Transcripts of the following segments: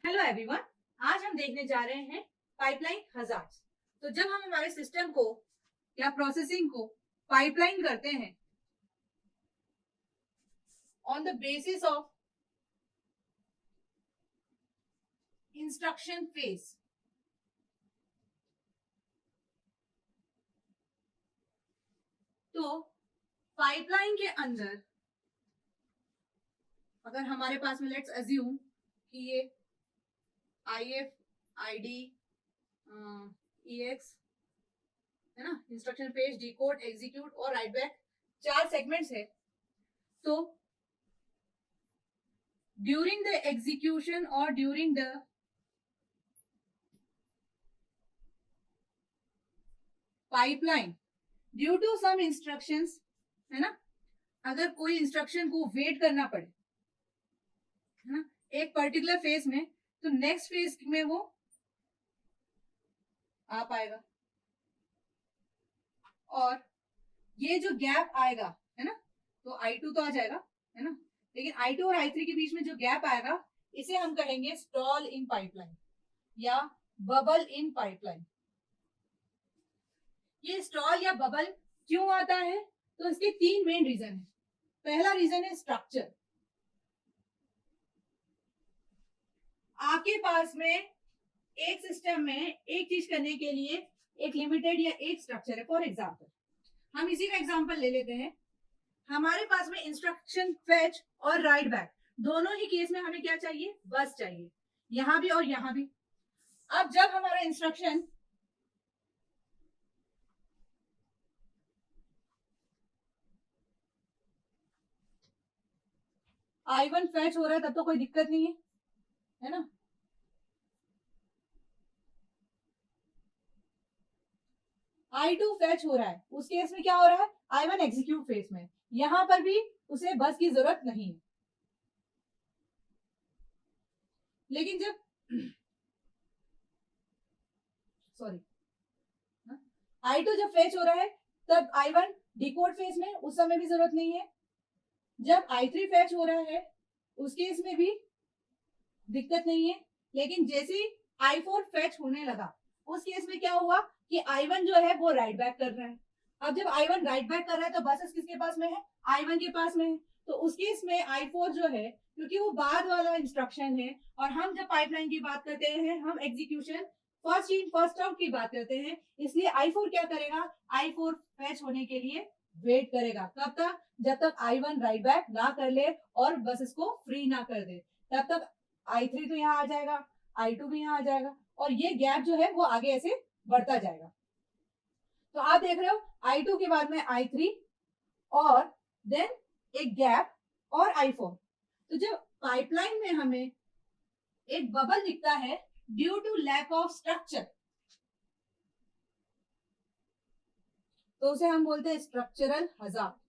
Hello everyone, आज हम देखने जा रहे हैं पाइपलाइन हजार्ड्स। तो जब हम हमारे सिस्टम को या प्रोसेसिंग को पाइपलाइन करते हैं on the basis of instruction phase, तो पाइपलाइन के अंदर अगर हमारे पास में लेट्स अज्यूम कि ये IF, ID, EX है ना, इंस्ट्रक्शन पेज, डिकोड, एग्जीक्यूट और राइट बैक, 4 सेगमेंट्स है। तो ड्यूरिंग द एग्जीक्यूशन और during the pipeline, due to some instructions, है ना, अगर कोई इंस्ट्रक्शन को वेट करना पड़े, है ना, एक पर्टिकुलर फेज में, तो नेक्स्ट फेज में वो आ पाएगा। और ये जो गैप आएगा, है ना, तो I2 तो आ जाएगा, है ना, लेकिन I2 और I3 के बीच में जो गैप आएगा, इसे हम कहेंगे स्टॉल इन पाइपलाइन या बबल इन पाइपलाइन। ये स्टॉल या बबल क्यों आता है? तो इसके 3 मेन रीजन है। पहला रीजन है स्ट्रक्चर। आपके पास में एक सिस्टम में एक चीज करने के लिए एक लिमिटेड या एक स्ट्रक्चर है। फॉर एग्जाम्पल, हम इसी का एग्जाम्पल ले लेते हैं। हमारे पास में इंस्ट्रक्शन फेच और राइट बैक, दोनों ही केस में हमें क्या चाहिए? बस चाहिए, यहां भी और यहां भी। अब जब हमारा इंस्ट्रक्शन I1 फेच हो रहा है तब तो कोई दिक्कत नहीं है ना। I2 फेच हो रहा है, उस केस में क्या हो रहा है? I1 एग्जीक्यूट फेज में, यहां पर भी उसे बस की जरूरत नहीं है। लेकिन जब सॉरी I2 जब फेच हो रहा है तब I1 डिकोड फेज में, उस समय भी जरूरत नहीं है। जब I3 फेच हो रहा है उस केस में भी दिक्कत नहीं है। लेकिन जैसे ही I4 फेच होने लगा, उस केस में क्या हुआ कि I1 जो है वो राइट बैक कर रहा है। अब जब I1 राइट बैक कर रहा है तो बसेस किसके पास में है? I1 के पास में है। तो उस केस में I4 जो है, क्योंकि वो बाद वाला इंस्ट्रक्शन है, और हम जब पाइपलाइन की बात करते हैं हम execution first in first out की बात करते हैं, इसलिए I4 क्या करेगा? I4 फेच होने के लिए वेट करेगा। कब तक? जब तक I1 राइट बैक ना कर ले और बसेस को फ्री ना कर दे, तब तक I3 तो यहाँ आ जाएगा, I2 भी यहाँ आ जाएगा, और ये गैप जो है वो आगे ऐसे बढ़ता जाएगा। तो आप देख रहे हो I2 के बाद में I3 और देन एक गैप और I4। तो जब पाइपलाइन में हमें एक बबल दिखता है due to lack of structure, तो उसे हम बोलते हैं स्ट्रक्चरल हजार्ड।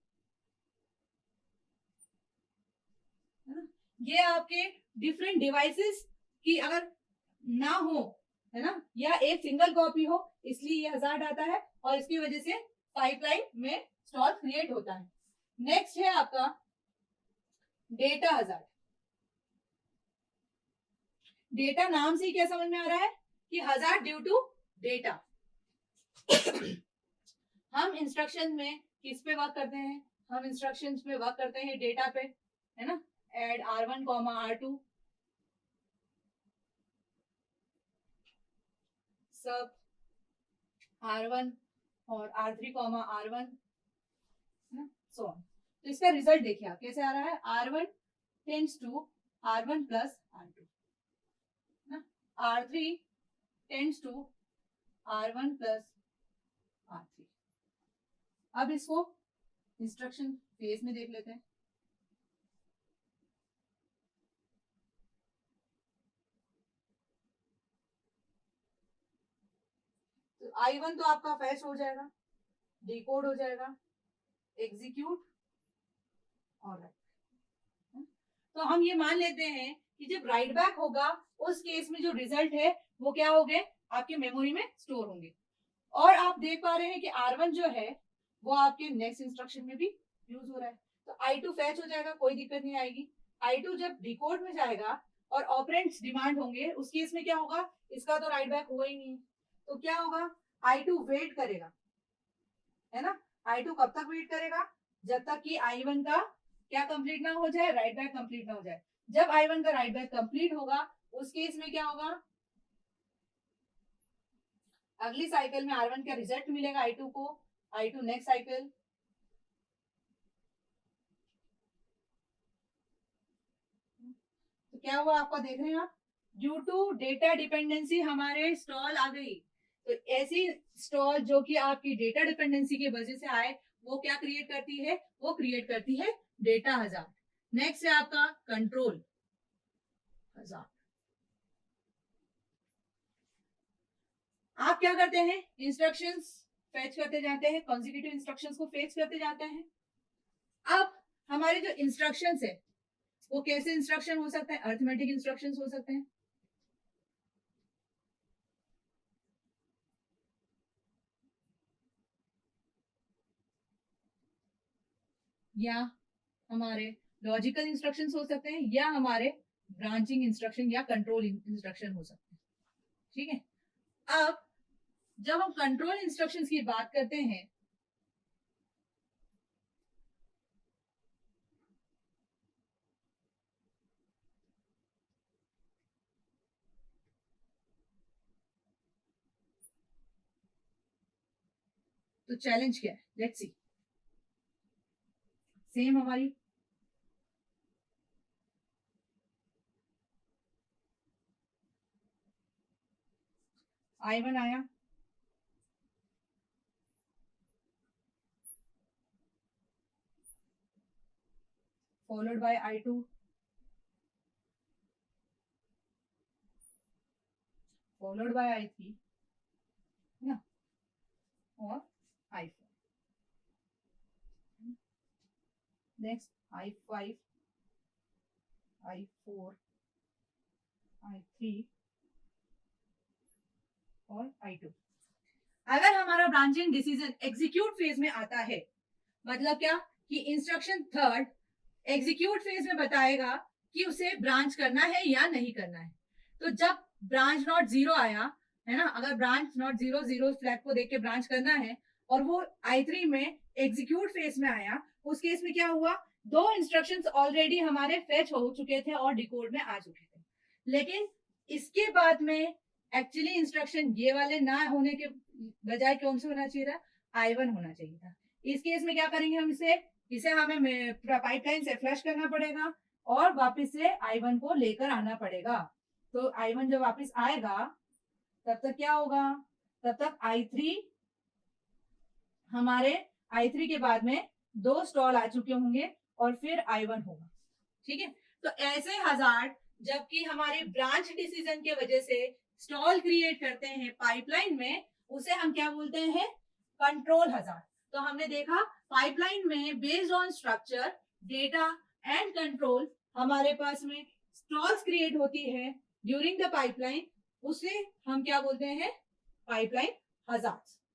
ये आपके डिफरेंट डिवाइसेस की अगर ना हो, है ना, या एक सिंगल कॉपी हो, इसलिए ये हजार्ड आता है और इसकी वजह से पाइपलाइन में स्टॉल क्रिएट होता है। नेक्स्ट है आपका डेटा हजार्ड। डेटा नाम से ही क्या समझ में आ रहा है कि हजार्ड ड्यू टू डेटा। हम इंस्ट्रक्शन में किस पे वर्क करते हैं? हम इंस्ट्रक्शंस पे वर्क करते हैं डेटा पे, है ना। एड R1, R2, सब R1 और R3, R1, सो ऑन। तो इसका रिजल्ट देखिए आप कैसे आ रहा है। R1 tends to R1 plus R2, R3 tends to R1 plus R3। अब इसको इंस्ट्रक्शन फेज में देख लेते हैं। तो I1 तो आपका फैच हो जाएगा, डिकोड हो जाएगा, एग्जीक्यूट और राइट। तो हम ये मान लेते हैं कि जब राइट बैक होगा उस केस में जो रिजल्ट है वो क्या हो गए? आपके मेमोरी में स्टोर होंगे। और आप देख पा रहे हैं कि R1 जो है वो आपके नेक्स्ट इंस्ट्रक्शन में भी यूज हो रहा है। तो I2 फैच हो जाएगा, कोई दिक्कत नहीं आएगी। I2 जब डिकोड में जाएगा और ऑपरेंट्स डिमांड होंगे, उस केस में क्या होगा, इसका तो राइट बैक हुआ ही नहीं, तो क्या होगा, I2 वेट करेगा, है ना। I2 कब तक वेट करेगा, जब तक कि I1 का क्या कंप्लीट ना हो जाए, राइट बैक कंप्लीट ना हो जाए। जब I1 का राइट बैक कंप्लीट होगा, उस केस में क्या होगा, अगली साइकिल में R1 का रिजल्ट मिलेगा I2 को, I2 नेक्स्ट साइकिल, तो क्या हुआ आपका, देख रहे हैं आप, ड्यू टू डेटा डिपेंडेंसी हमारे स्टॉल आ गई। तो ऐसी स्टॉल जो कि आपकी डेटा डिपेंडेंसी की वजह से आए, वो क्या क्रिएट करती है, वो क्रिएट करती है डेटा हजार्ड। नेक्स्ट है आपका कंट्रोल हजार्ड। आप क्या करते हैं, इंस्ट्रक्शंस फेच करते जाते हैं, कॉन्जिक्यूटिव इंस्ट्रक्शंस को फेच करते जाते हैं। अब हमारे जो इंस्ट्रक्शंस है वो कैसे इंस्ट्रक्शन हो सकते हैं, अर्थमेटिक इंस्ट्रक्शंस हो सकते हैं, या हमारे लॉजिकल इंस्ट्रक्शंस हो सकते हैं, या हमारे ब्रांचिंग इंस्ट्रक्शन या कंट्रोल इंस्ट्रक्शन हो सकते हैं। ठीक है, अब जब हम कंट्रोल इंस्ट्रक्शंस की बात करते हैं, तो चैलेंज क्या है, लेट्स सी। सेम हमारी I1 आया, followed by I2, followed by I3, है ना, और I4, next I5, I4, I3 और I2। अगर हमारा ब्रांचिंग डिसीजन एग्जीक्यूट फेज में आता है, मतलब क्या कि इंस्ट्रक्शन थर्ड एग्जीक्यूट फेज में बताएगा कि उसे ब्रांच करना है या नहीं करना है। तो जब ब्रांच नॉट जीरो आया, है ना, अगर branch not zero zero flag को देख के ब्रांच करना है और वो I3 में एग्जीक्यूट फेज में आया, उस केस में क्या हुआ, दो इंस्ट्रक्शंस ऑलरेडी हमारे फेच हो चुके थे और डिकोड में आ चुके थे, लेकिन इसके बाद में एक्चुअली इंस्ट्रक्शन ये वाले ना होने के बजाय कौन से होना चाहिए था, I1 होना चाहिए था। इस केस में क्या करेंगे हम, इसे हमें पाइपलाइन से फ्लश करना पड़ेगा और वापस से I1 को लेकर आना पड़ेगा। तो I1 जब वापस आएगा तब तक क्या होगा, तब तक I3 हमारे I3 के बाद में दो स्टॉल आ चुके होंगे और फिर I1 होगा। ठीक है, तो ऐसे हजार्ड जबकि हमारे ब्रांच डिसीजन के वजह से स्टॉल क्रिएट करते हैं पाइपलाइन में, उसे हम क्या बोलते हैं, कंट्रोल हजार्ड। तो हमने देखा पाइपलाइन में based on structure, data and control हमारे पास में स्टॉल्स क्रिएट होती है ड्यूरिंग द पाइपलाइन, उसे हम क्या बोलते हैं, पाइपलाइन हजार्ड्स।